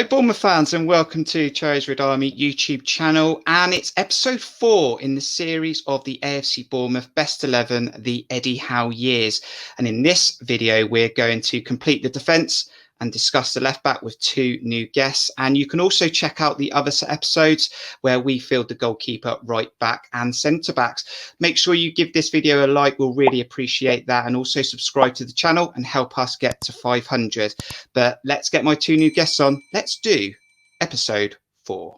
Bournemouth fans, and welcome to Cherries Red Army YouTube channel. And it's episode 4 in the series of the Afc Bournemouth Best 11, the Eddie Howe years. And in this video, we're going to complete the defence and discuss the left back with 2 new guests. And you can also check out the other episodes where we field the goalkeeper, right back and centre backs. Make sure you give this video a like. We'll really appreciate that. And also subscribe to the channel and help us get to 500. But let's get my 2 new guests on. Let's do episode 4.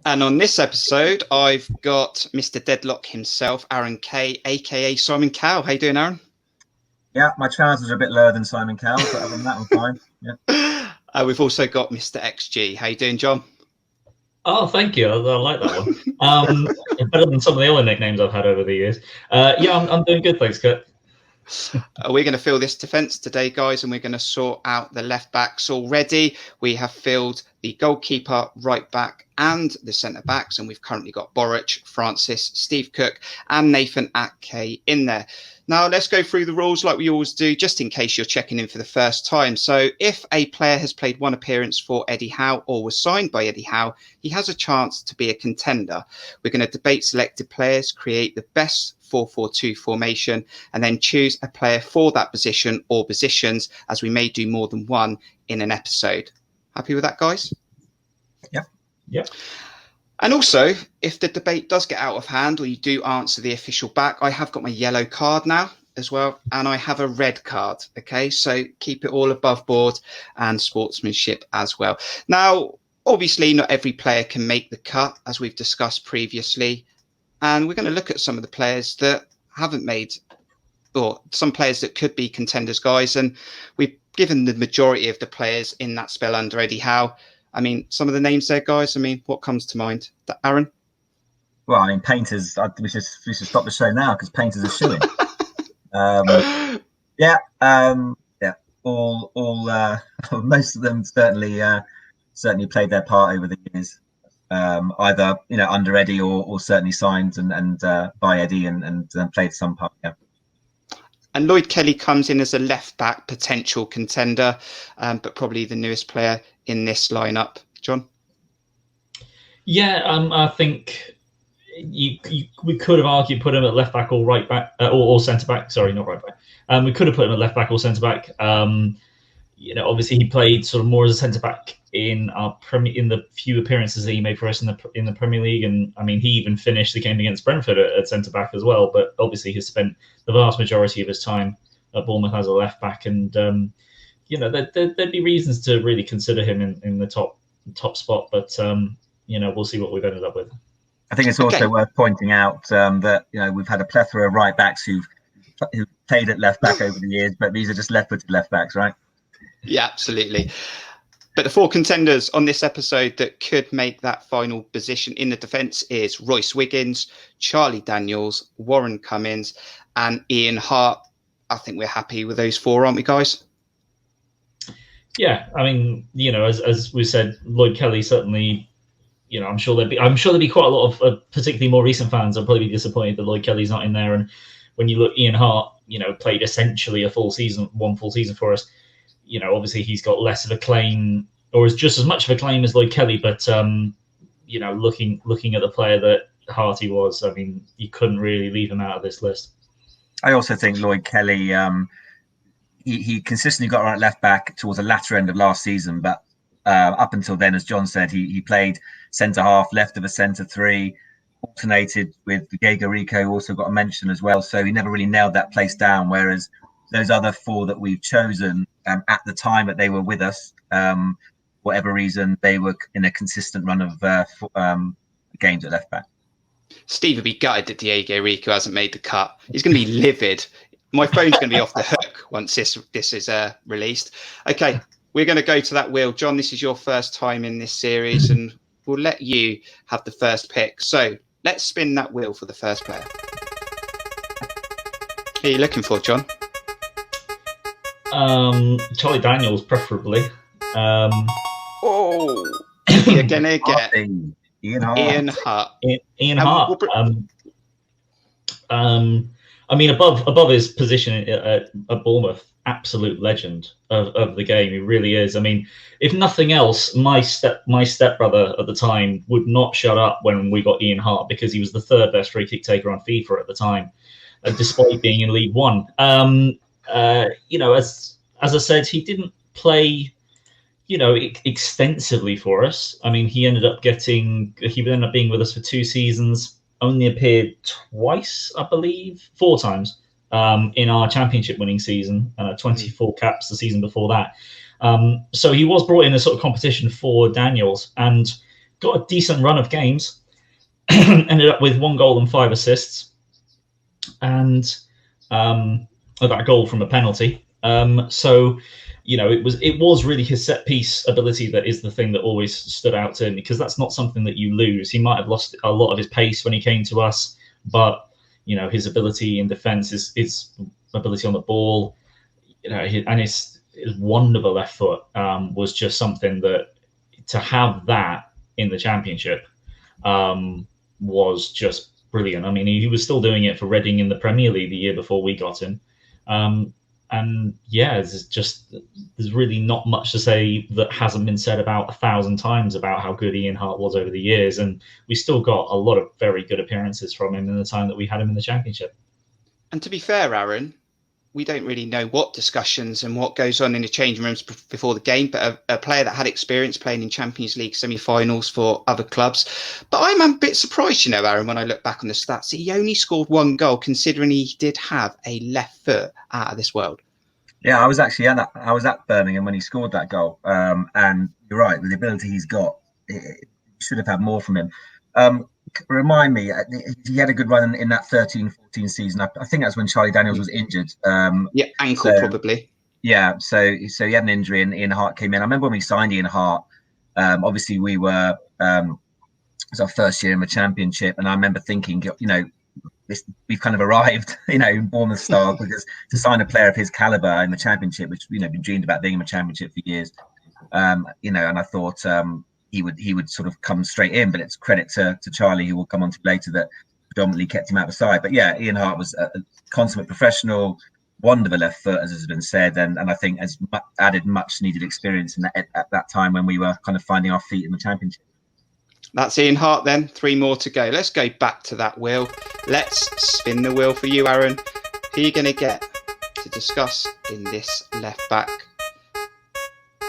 And on this episode, I've got Mr. Deadlock himself, Aaron Kaye, aka Simon Cowell. How you doing, Aaron? Yeah, my trousers are a bit lower than Simon Cowell, but other than that, I'm fine. Yeah. We've also got Mr. XG. How you doing, John? Oh, thank you. I like that one. Better than some of the other nicknames I've had over the years. I'm doing good, thanks, Kurt. We're going to fill this defence today, guys, and we're going to sort out the left backs already. We have filled the goalkeeper, right back and the centre backs, and we've currently got Boric, Francis, Steve Cook and Nathan Ake in there. Now, let's go through the rules like we always do, just in case you're checking in for the first time. So if a player has played 1 appearance for Eddie Howe or was signed by Eddie Howe, he has a chance to be a contender. We're going to debate selected players, create the best 4-4-2 formation, and then choose a player for that position or positions, as we may do more than one in an episode. Happy with that, guys? Yep. And also, if the debate does get out of hand or you do answer the official back, I have got my yellow card now as well, and I have a red card. Okay, so keep it all above board and sportsmanship as well. Now, obviously, not every player can make the cut, as we've discussed previously. And we're going to look at some of the players that haven't made, or some players that could be contenders, guys. And we've given the majority of the players in that spell under Eddie Howe. I mean, some of the names there, guys. I mean, what comes to mind? Aaron? Well, I mean, Painters. We should stop the show now because Painters are shooing. All most of them certainly played their part over the years. Either under Eddie or certainly signed and by Eddie and played some part. Yeah. And Lloyd Kelly comes in as a left back potential contender, but probably the newest player in this lineup. John? Yeah, I think we could have argued put him at left back or right back or centre back. Sorry, not right back. We could have put him at left back or centre back. Obviously he played sort of more as a centre back in the few appearances that he made for us in the Premier League, and I mean he even finished the game against Brentford at centre back as well. But obviously he's spent the vast majority of his time at Bournemouth as a left back, and there'd be reasons to really consider him in the top spot. But we'll see what we've ended up with. I think it's also worth pointing out that we've had a plethora of right backs who've played at left back over the years, but these are just left-footed left backs, right? Yeah, absolutely. But the 4 contenders on this episode that could make that final position in the defence is Rhoys Wiggins, Charlie Daniels, Warren Cummings, and Ian Harte. I think we're happy with those 4, aren't we, guys? Yeah, I mean, as we said, Lloyd Kelly certainly. I'm sure there'd be quite a lot of particularly more recent fans will probably be disappointed that Lloyd Kelly's not in there. And when you look, Ian Harte, played essentially one full season for us. Obviously he's got less of a claim, or is just as much of a claim as Lloyd Kelly. But looking at the player that Harte was, I mean, you couldn't really leave him out of this list. I also think Lloyd Kelly, he consistently got right left back towards the latter end of last season, but up until then, as John said, he played centre half, left of a centre 3, alternated with Diego Rico, also got a mention as well. So he never really nailed that place down. Whereas those other 4 that we've chosen at the time that they were with us, whatever reason, they were in a consistent run of games at left back. Steve would be gutted that Diego Rico hasn't made the cut. He's going to be livid. My phone's going to be off the hook once this is released. Okay, we're going to go to that wheel. John, this is your first time in this series, and we'll let you have the first pick. So let's spin that wheel for the first player. Who are you looking for, John? Charlie Daniels, preferably. You're gonna get Ian Harte. Ian Harte. I mean, above his position at Bournemouth, absolute legend of the game. He really is. I mean, if nothing else, my stepbrother at the time would not shut up when we got Ian Harte, because he was the third best free kick taker on FIFA at the time, despite being in League One. As I said, he didn't play, extensively for us. I mean, he ended up being with us for 2 seasons. Only appeared twice, I believe, 4 times in our championship winning season, 24 caps the season before that. So he was brought in a sort of competition for Daniels and got a decent run of games, ended up with 1 goal and 5 assists, and that goal from a penalty. It was really his set piece ability that is the thing that always stood out to him, because that's not something that you lose. He might have lost a lot of his pace when he came to us, but his ability in defence, his ability on the ball, and his wonderful left foot was just something that, to have that in the Championship was just brilliant. I mean, he was still doing it for Reading in the Premier League the year before we got him. And yeah, there's really not much to say that hasn't been said about 1,000 times about how good Ian Harte was over the years. And we still got a lot of very good appearances from him in the time that we had him in the Championship. And to be fair, Aaron, we don't really know what discussions and what goes on in the changing rooms before the game, but a player that had experience playing in Champions League semi-finals for other clubs. But I'm a bit surprised, Aaron, when I look back on the stats, he only scored 1 goal, considering he did have a left foot out of this world. Yeah, I was actually at Birmingham when he scored that goal. And you're right, with the ability he's got, should have had more from him. Remind me, he had a good run in that 13-14 season. I think that's when Charlie Daniels was injured. Ankle probably. Yeah, so he had an injury and Ian Harte came in. I remember when we signed Ian Harte, obviously we were, it was our first year in the Championship, and I remember thinking, we've kind of arrived, in Bournemouth style, because to sign a player of his caliber in the Championship, which, been dreamed about being in the Championship for years, and I thought, he would sort of come straight in, but it's credit to Charlie, who will come on to later, that predominantly kept him out the side. But yeah, Ian Harte was a consummate professional, wonderful left foot, as has been said, and I think has added much needed experience at that time when we were kind of finding our feet in the Championship. That's Ian Harte then. 3 more to go. Let's go back to that wheel. Let's spin the wheel for you, Aaron. Who are you going to get to discuss in this left back?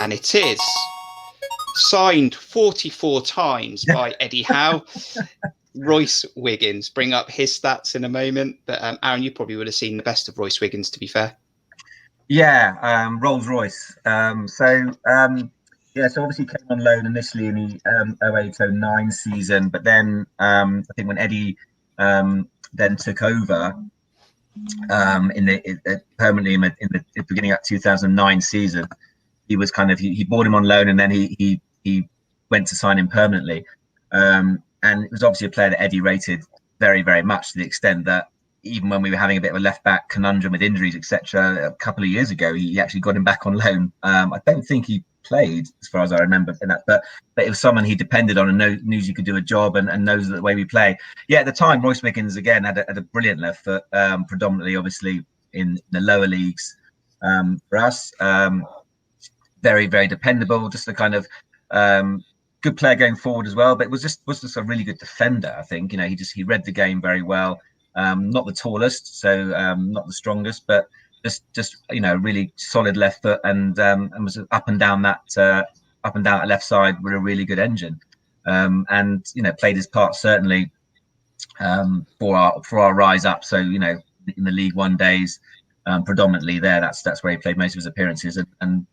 And it is signed 44 times by Eddie Howe, Rhoys Wiggins. Bring up his stats in a moment. But Aaron, you probably would have seen the best of Rhoys Wiggins, to be fair. Yeah, Rolls Royce. So obviously came on loan initially in the 08-09 season, but then I think when Eddie then took over permanently in the beginning of 2009 season, he was he bought him on loan, and then he went to sign him permanently. And it was obviously a player that Eddie rated very, very much, to the extent that even when we were having a bit of a left back conundrum with injuries, etc., a couple of years ago, he actually got him back on loan. I don't think he played, as far as I remember, in that, but it was someone he depended on and knew you could do a job and knows the way we play. Yeah, at the time, Rhoys Wiggins again had a brilliant left foot, predominantly obviously in the lower leagues for us. Very, very dependable, just a kind of good player going forward as well, but was just a really good defender. I think he read the game very well. Not the tallest, so not the strongest, but just really solid left foot, and was up and down that left side with a really good engine, and played his part certainly for our rise up. So in the League One days, predominantly there, that's where he played most of his appearances, and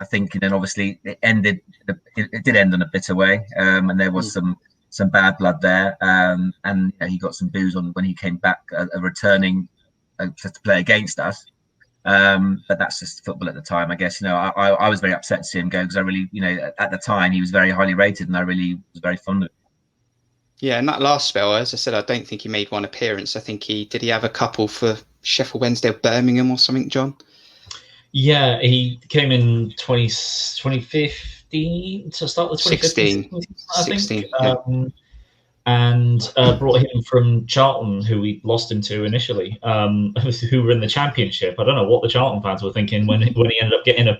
I think then obviously it did end on a bitter way, and there was some bad blood there, and he got some boos on when he came back, returning to play against us, but that's just football at the time, I guess. I was very upset to see him go, because I really, at the time he was very highly rated, and I really was very fond of him. Yeah, in that last spell, as I said, I don't think he made one appearance. I think he have a couple for Sheffield Wednesday or Birmingham or something, John? Yeah, he came in 2015 to start the 2015 I think. 16, yeah. And brought him from Charlton, who we lost him to initially, who were in the Championship. I don't know what the Charlton fans were thinking when he ended up getting a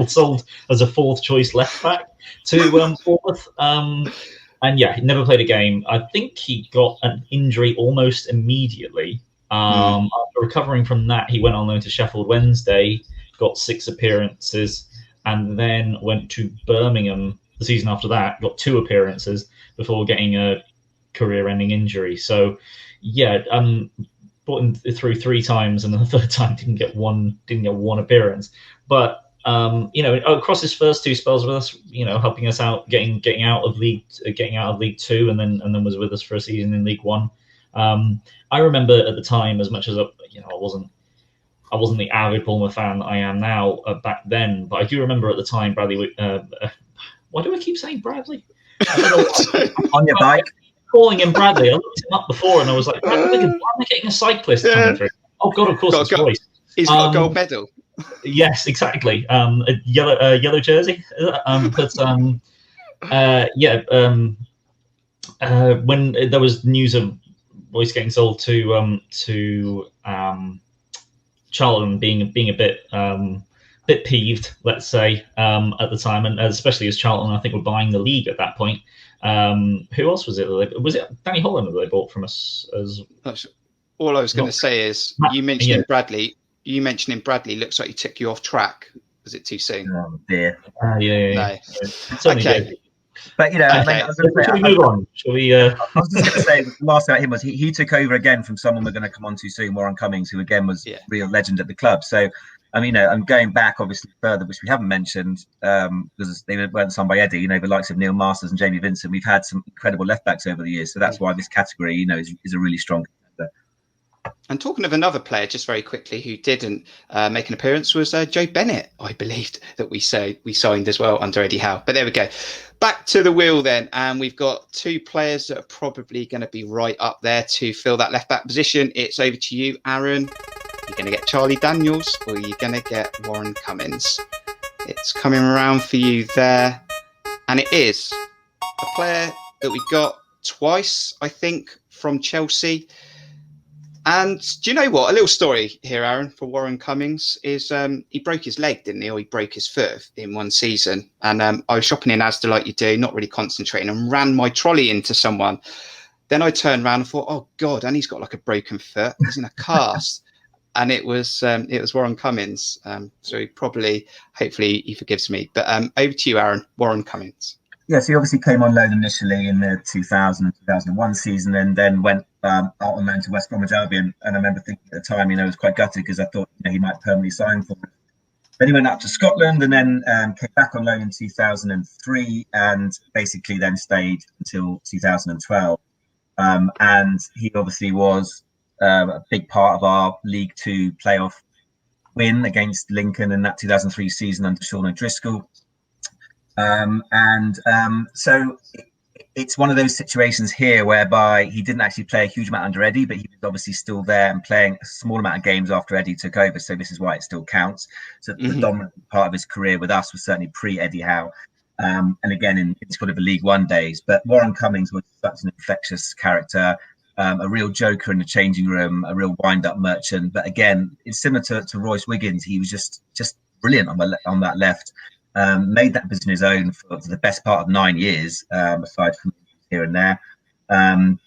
sold as a fourth choice left back to Bournemouth. And yeah, he never played a game. I think he got an injury almost immediately. After recovering from that, he went on loan to Sheffield Wednesday, got 6 appearances, and then went to Birmingham the season after that, got 2 appearances before getting a career-ending injury. So, yeah, brought him through 3 times, and the third time didn't get one appearance. But across his first 2 spells with us, helping us out, getting out of League 2, and then was with us for a season in League 1. I remember at the time, as much as I wasn't the avid Bournemouth fan I am now back then, but I do remember at the time Bradley. Why do I keep saying Bradley? On your bike, calling him Bradley. I looked him up before, and I was like, why am I getting a cyclist coming through? Oh God, of course, it's Rhoys. He's got a gold medal. Yes, exactly. A yellow jersey. When there was news of Rhoys getting sold to Charlton, being a bit peeved, let's say, at the time, and especially as Charlton, I think, were buying the league at that point. Who else was it? Was it Danny Holland that they bought from us? All I was going to say is you mentioning Bradley. You mentioning Bradley looks like he took you off track. Was it too soon? Oh dear. Yeah. No. Okay. But shall we move on? Shall we? I was just going to say, the last thing about him was he took over again from someone we're going to come on to soon, Warren Cummings, who again was a real legend at the club. So, I mean, I'm going back obviously further, which we haven't mentioned because they weren't signed by Eddie. The likes of Neil Masters and Jamie Vincent. We've had some incredible left backs over the years, so that's why this category, is a really strong contender. And talking of another player, just very quickly, who didn't make an appearance was Joe Bennett, I believed, that we signed as well under Eddie Howe. But there we go. Back to the wheel then. And we've got 2 players that are probably going to be right up there to fill that left-back position. It's over to you, Aaron. You're going to get Charlie Daniels or you're going to get Warren Cummings. It's coming around for you there. And it is a player that we got twice, I think, from Chelsea. And do you know what? A little story here, Aaron, for Warren Cummings is he broke his leg, didn't he? Or he broke his foot in one season. And I was shopping in Asda like you do, not really concentrating, and ran my trolley into someone. Then I turned around and thought, oh, God, and he's got like a broken foot. He's in a cast. And it was Warren Cummings. So he hopefully he forgives me. But over to you, Aaron, Warren Cummings. Yes, he obviously came on loan initially in the 2000 and 2001 season and then went out on loan to West Bromwich Albion. And I remember thinking at the time, I was quite gutted because I thought he might permanently sign for it. Then he went up to Scotland and then came back on loan in 2003 and basically then stayed until 2012. And he obviously was a big part of our League Two playoff win against Lincoln in that 2003 season under Sean O'Driscoll. So it's one of those situations here whereby he didn't actually play a huge amount under Eddie, but he was obviously still there and playing a small amount of games after Eddie took over. So this is why it still counts. So the dominant part of his career with us was certainly pre-Eddie Howe. And again, in sort of the League One days. But Warren Cummings was such an infectious character, a real joker in the changing room, a real wind-up merchant. But again, it's similar to Rhoys Wiggins. He was just brilliant on that left. Made that position his own for the best part of 9 years, aside from here and there. And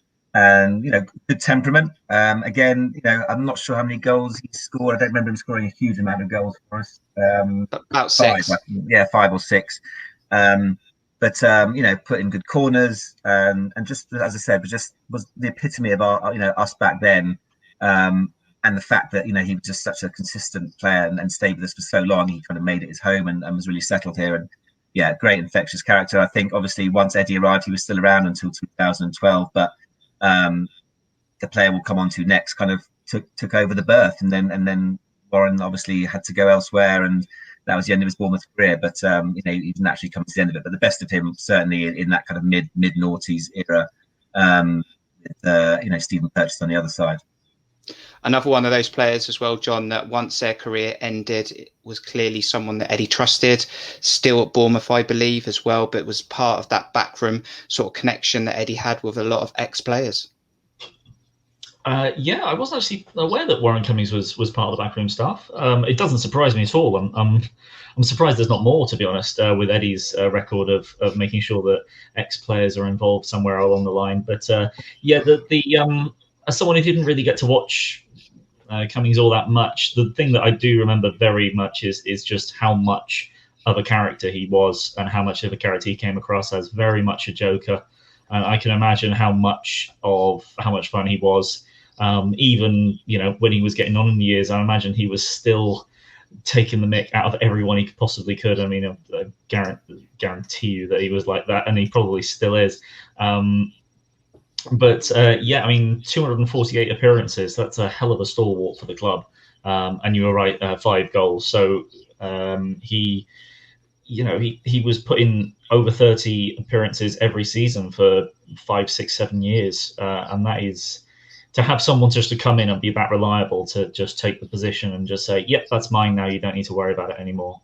good temperament. Again, I'm not sure how many goals he scored. I don't remember him scoring a huge amount of goals for us. About 6. 5 or 6. But put in good corners and just as I said, just was the epitome of our us back then. And the fact that he was just such a consistent player and stayed with us for so long, he kind of made it his home and was really settled here. And yeah, great infectious character. I think obviously once Eddie arrived, he was still around until 2012. But the player we'll come on to next kind of took over the berth, and then Warren obviously had to go elsewhere, and that was the end of his Bournemouth career. But he didn't actually come to the end of it. But the best of him certainly in that kind of mid noughties era. Stephen Purchase on the other side. Another one of those players as well, John, that once their career ended, it was clearly someone that Eddie trusted, still at Bournemouth, I believe, as well, but was part of that backroom sort of connection that Eddie had with a lot of ex-players. Yeah, I wasn't actually aware that Warren Cummings was part of the backroom staff. It doesn't surprise me at all. I'm surprised there's not more, to be honest, with Eddie's record of making sure that ex-players are involved somewhere along the line. But as someone who didn't really get to watch Cummings all that much, the thing that I do remember very much is just how much of a character he was and how much of a character he came across as. Very much a joker. And I can imagine how much fun he was. Even when he was getting on in the years, I imagine he was still taking the mick out of everyone he possibly could. I mean, I guarantee you that he was like that, and he probably still is. But 248 appearances, that's a hell of a stalwart for the club. And you were right, 5 goals. So he was putting over 30 appearances every season for 5, 6, 7 years. And that is, to have someone just to come in and be that reliable to just take the position and just say, yep, that's mine now, you don't need to worry about it anymore.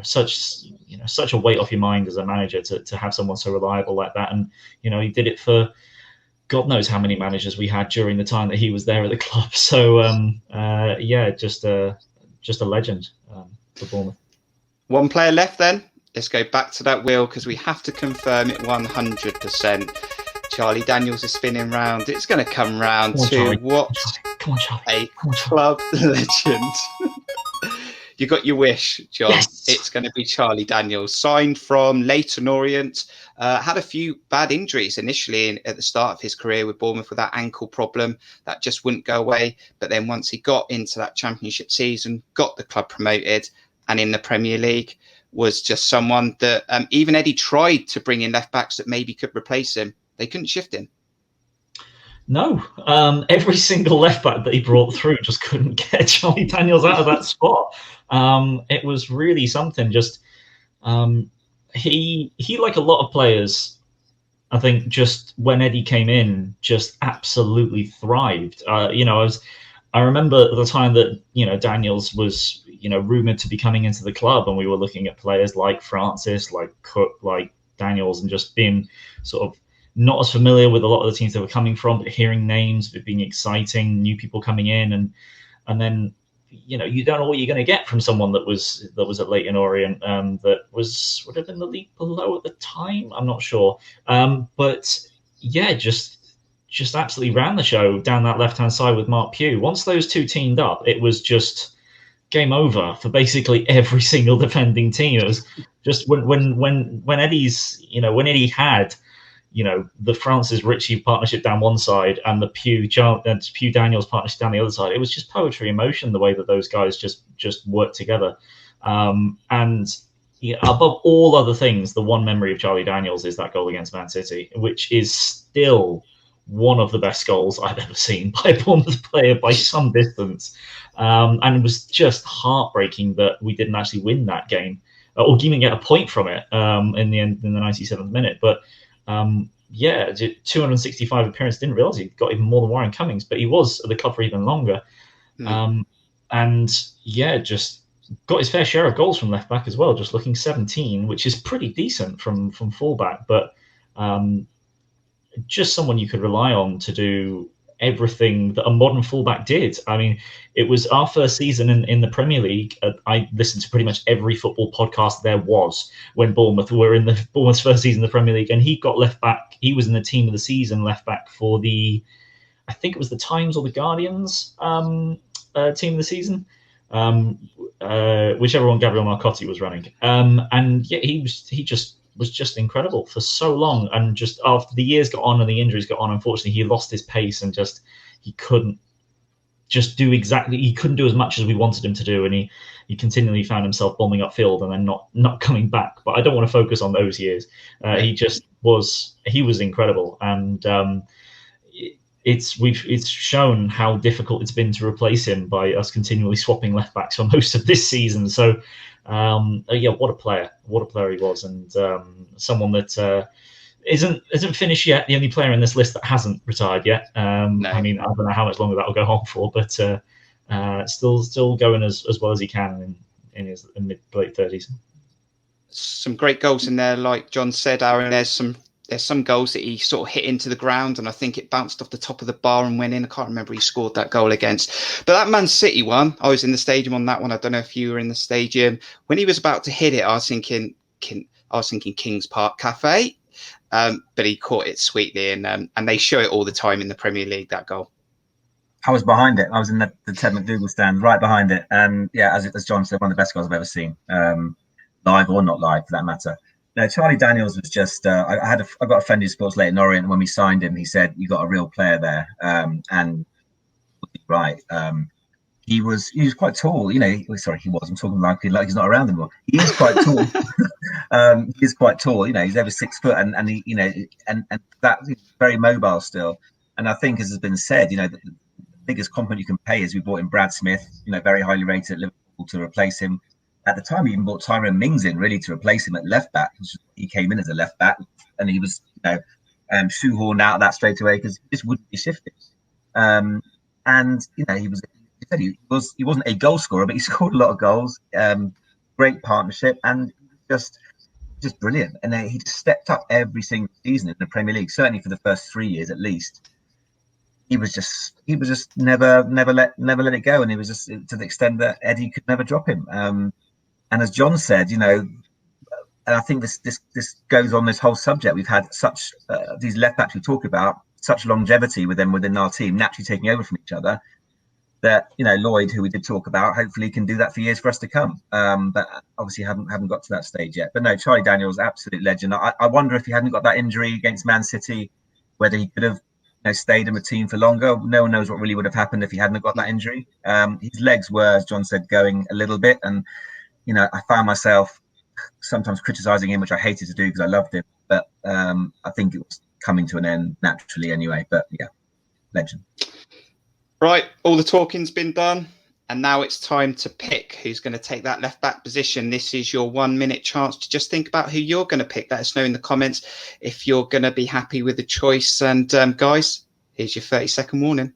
Such a weight off your mind as a manager to have someone so reliable like that. And, he did it for God knows how many managers we had during the time that he was there at the club. So, just a legend for Bournemouth. One player left then. Let's go back to that wheel because we have to confirm it 100%. Charlie Daniels is spinning round. It's going to come round to Charlie. what Come on, Charlie. a club legend. You got your wish, John. Yes. It's going to be Charlie Daniels, signed from Leyton Orient. Had a few bad injuries initially at the start of his career with Bournemouth with that ankle problem that just wouldn't go away. But then once he got into that championship season, got the club promoted and in the Premier League, was just someone that even Eddie tried to bring in left backs that maybe could replace him. They couldn't shift him. No, every single left back that he brought through just couldn't get Charlie Daniels out of that spot. It was really something. Just he like a lot of players, I think, just when Eddie came in, just absolutely thrived. I remember at the time that Daniels was rumored to be coming into the club, and we were looking at players like Francis, like Cook, like Daniels, and just being sort of not as familiar with a lot of the teams they were coming from, but hearing names, it being exciting, new people coming in, and then you don't know what you're going to get from someone that was at Leyton Orient, that would have been the league below at the time. I'm not sure, but yeah, just absolutely ran the show down that left hand side with Mark Pugh. Once those two teamed up, it was just game over for basically every single defending team. It was just when Eddie had the Francis Ritchie partnership down one side and the Pugh Daniels partnership down the other side. It was just poetry in motion, the way that those guys just worked together. And above all other things, the one memory of Charlie Daniels is that goal against Man City, which is still one of the best goals I've ever seen by a Bournemouth player by some distance. And it was just heartbreaking that we didn't actually win that game or even get a point from it in the end, in the 97th minute. But 265 appearances. Didn't realise he got even more than Warren Cummings, but he was at the club for even longer. Just got his fair share of goals from left back as well, just looking 17, which is pretty decent from fullback. But just someone you could rely on to do everything that a modern fullback did. I mean, it was our first season in the Premier League. I listened to pretty much every football podcast there was when Bournemouth were in Bournemouth's first season in the Premier League, and he got left back. He was in the team of the season left back for I think it was the Times or the Guardians team of the season, whichever one Gabriel Marcotti was running. He was just incredible for so long, and just after the years got on and the injuries got on, unfortunately he lost his pace and he couldn't do as much as we wanted him to do, and he continually found himself bombing upfield and then not coming back. But I don't want to focus on those years. He was incredible, and it's shown how difficult it's been to replace him by us continually swapping left backs for most of this season. So what a player he was, and someone that isn't finished yet. The only player in this list that hasn't retired yet. No. I mean, I don't know how much longer that will go on for, but still going as well as he can in his mid to late 30s. Some great goals in there, like John said, Aaron. There's some goals that he sort of hit into the ground, and I think it bounced off the top of the bar and went in. I can't remember who he scored that goal against. But that Man City one, I was in the stadium on that one. I don't know if you were in the stadium. When he was about to hit it, I was thinking Kings Park Cafe, but he caught it sweetly, and they show it all the time in the Premier League, that goal. I was behind it. I was in the Ted McDougall stand, right behind it. And yeah, as John said, one of the best goals I've ever seen, live or not live, for that matter. No, Charlie Daniels was just. I got a friend who supports Leyton Orient, and when we signed him, he said, "You got a real player there," and right. He was quite tall. You know, sorry, he was. I'm talking like he's not around anymore. He is quite tall. He is quite tall. You know, he's over 6 foot, and he, you know, and that he's very mobile still. And I think, as has been said, you know, the biggest compliment you can pay is we brought in Brad Smith, you know, very highly rated at Liverpool, to replace him. At the time, we even brought Tyrone Mings in really to replace him at left back. He came in as a left back, and he was, you know, shoehorned out of that straight away because he just wouldn't be shifted. And you know, he wasn't a goal scorer, but he scored a lot of goals. Great partnership, and just brilliant. And he just stepped up every single season in the Premier League. Certainly for the first 3 years at least. He was just never let it go, and it was just to the extent that Eddie could never drop him. And as John said, you know, and I think this goes on this whole subject. We've had such these left backs we talk about, such longevity with them within our team, naturally taking over from each other. That, you know, Lloyd, who we did talk about, hopefully can do that for years for us to come. But obviously haven't got to that stage yet. But no, Charlie Daniels, absolute legend. I wonder if he hadn't got that injury against Man City, whether he could have, you know, stayed in the team for longer. No one knows what really would have happened if he hadn't got that injury. His legs were, as John said, going a little bit, and you know, I found myself sometimes criticising him, which I hated to do because I loved him. But I think it was coming to an end naturally anyway. But yeah, legend. Right, all the talking's been done, and now it's time to pick who's going to take that left back position. This is your 1 minute chance to just think about who you're going to pick. Let us know in the comments if you're going to be happy with the choice. And guys, here's your 30-second warning.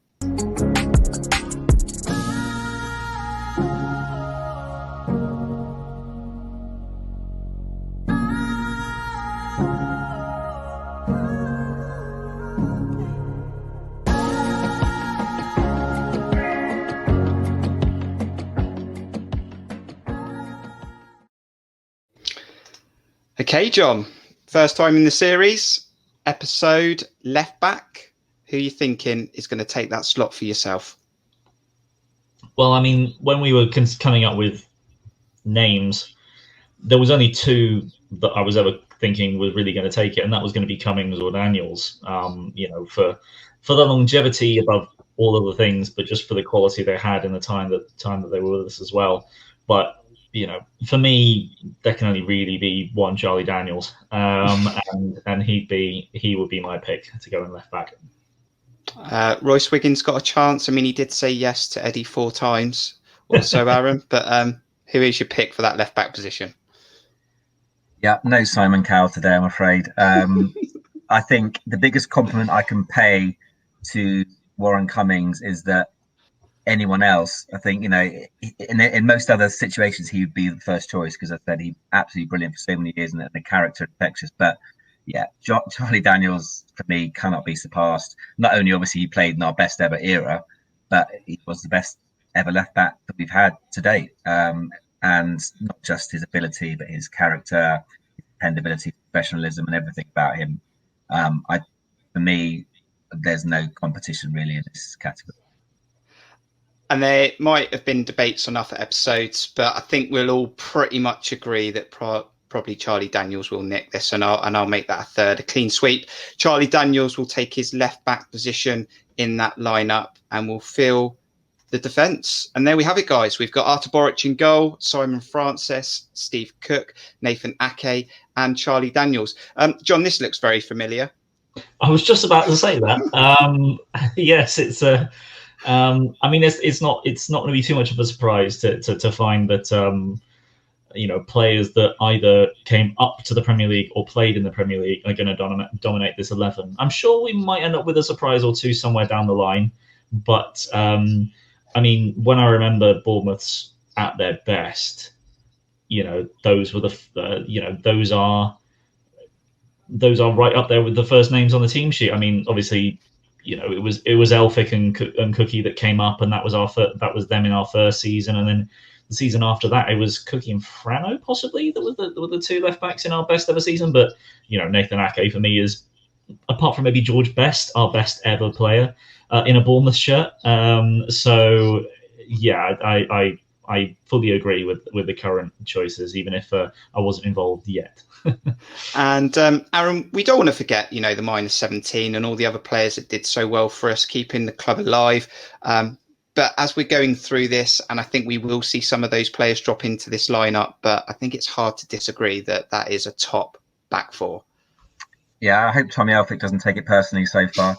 Okay, John, first time in the series, episode left back. Who are you thinking is going to take that slot for yourself? Well, I mean, when we were coming up with names, there was only two that I was ever thinking was really going to take it, and that was going to be Cummings or Daniels. You know, for the longevity above all other things, but just for the quality they had in the time that they were with us as well. But you know, for me, there can only really be one Charlie Daniels, and he would be my pick to go in left back. Rhoys Wiggins got a chance. I mean, he did say yes to Eddie 4 times, also, Aaron. But who is your pick for that left back position? Yeah, no Simon Cowell today, I'm afraid. I think the biggest compliment I can pay to Warren Cummings is that anyone else, I think, you know, in most other situations he would be the first choice, because I said he's absolutely brilliant for so many years, and the character infectious. But yeah, Charlie Daniels for me cannot be surpassed. Not only obviously he played in our best ever era, but he was the best ever left back that we've had to date. And not just his ability, but his character, his dependability, professionalism, and everything about him. For me, there's no competition really in this category. And there might have been debates on other episodes, but I think we'll all pretty much agree that probably Charlie Daniels will nick this, and I'll make that a third, a clean sweep. Charlie Daniels will take his left back position in that lineup and will fill the defence. And there we have it, guys. We've got Artur Boruc in goal, Simon Francis, Steve Cook, Nathan Ake, and Charlie Daniels. John, this looks very familiar. I was just about to say that. Yes, it's a. I mean, it's not going to be too much of a surprise to find that players that either came up to the Premier League or played in the Premier League are going to dominate this 11. I'm sure we might end up with a surprise or two somewhere down the line. But, when I remember Bournemouth's at their best, those were those are right up there with the first names on the team sheet. Obviously, it was Elphick and Cookie that came up, and that was them in our first season, and then the season after that, it was Cookie and Frano possibly that were the two left backs in our best ever season. But Nathan Ake for me is, apart from maybe George Best, our best ever player in a Bournemouth shirt. So yeah, I fully agree with the current choices, even if I wasn't involved yet. And Aaron, we don't want to forget, the -17 and all the other players that did so well for us, keeping the club alive. But as we're going through this, and I think we will see some of those players drop into this lineup, but I think it's hard to disagree that is a top back four. Yeah, I hope Tommy Elphick doesn't take it personally so far.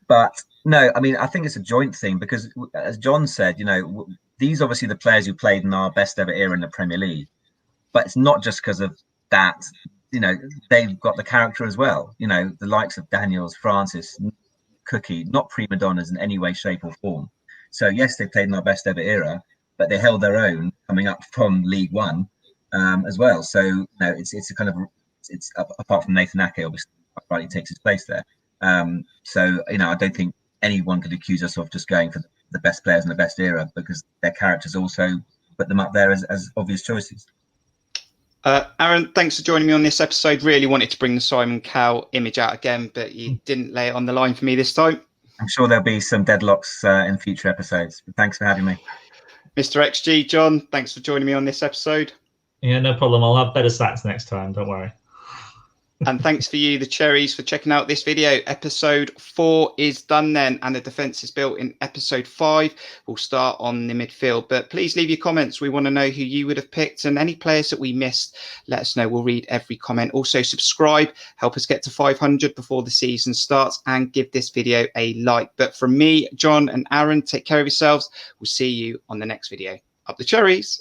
But no, I think it's a joint thing because, as John said, these obviously the players who played in our best ever era in the Premier League. But it's not just because of that. They've got the character as well. The likes of Daniels, Francis, Cookie, not prima donnas in any way, shape or form. So yes, they played in our best ever era, but they held their own coming up from League One as well. So it's a kind of, it's apart from Nathan Ake, obviously, rightly takes his place there. So I don't think anyone could accuse us of just going for the best players in the best era, because their characters also put them up there as obvious choices. Aaron, thanks for joining me on this episode. Really wanted to bring the Simon Cowell image out again, but you didn't lay it on the line for me this time. I'm sure there'll be some deadlocks in future episodes, but thanks for having me. Mr. XG, John, thanks for joining me on this episode. Yeah, no problem. I'll have better stats next time. Don't worry. And thanks for you, the Cherries, for checking out this video. Episode 4 is done then, and the defence is built in episode 5. We'll start on the midfield, but please leave your comments. We want to know who you would have picked, and any players that we missed, let us know. We'll read every comment. Also, subscribe, help us get to 500 before the season starts, and give this video a like. But from me, John and Aaron, take care of yourselves. We'll see you on the next video. Up the Cherries!